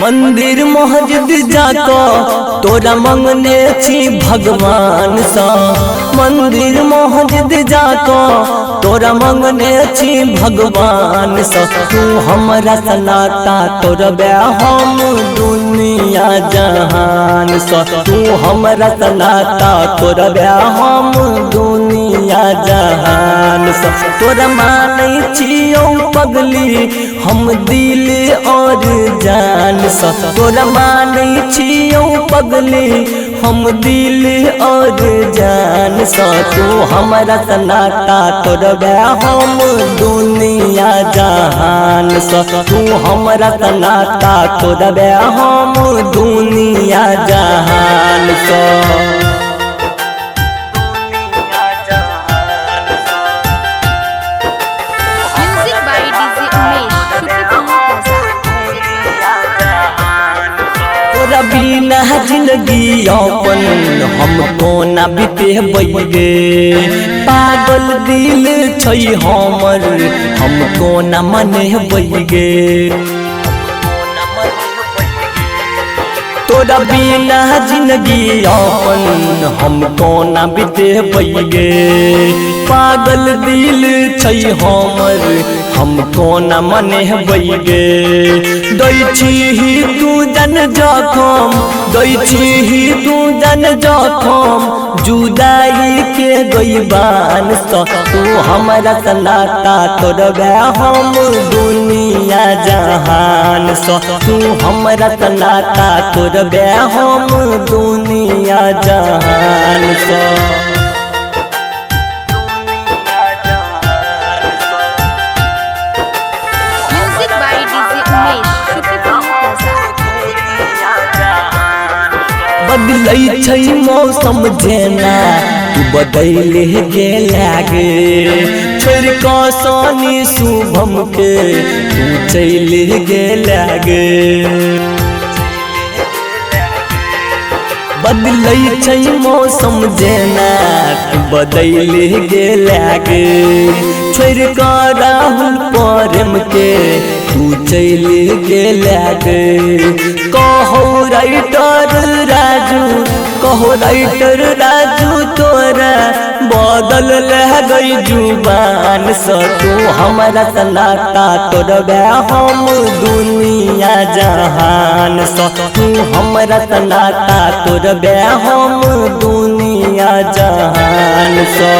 मंदिर मस्जिद जाको तोरा मंगने छी भगवान सा। मंदिर मस्जिद जाको तोरा मंगने छी भगवान सा। तू हमरा सनाता तोरबे हम दुनिया जहान सा। तू हमरा सनाता तोरबे हम दुनिया जहान सा। तोरा मानै छियौ पगली हम दिल और जान सा। तोरा मानै छियौ पगली हम दिल और जान सा। तू हमरा सनाता तोरबे हम दुनिया जहान सा। तू हमरा सनाता तोरबे हम दुनिया जहान सा। बिना जिंदगी अपन हमको ना बीते गे। पागल दिल छै हमर हमको ना मने गे। तोरा बिना जिंदगी अपन हमको ना बीते गे। पागल दिल छै हमर हमको न मने गे। दै छी तू जन जखम दै छी तू जन जखम जुदाई के गईबान सा। तू हमरा सनाता तोरबे हम दुनिया जहान सा। तू हमरा सनाता तोरबे हम दुनिया जहान सा। बदलै छै मौसम जेना तू बदले गेला गे। छोड़ कऽ सानी शुभम के तू चल गेला गे। बदलै छै मौसम जेना तू बदले गेला गे। छोड़ कऽ राहुल प्रेम के तू चल गेला गे। कहो राइटर राजू कहो राइटर राजू तोरा बदल गई जुबान सा। तू हमरा सनाता तोरबे हम दुनिया जहान सा। तू हमरा सनाता तोरबे हम दुनिया जहान सा।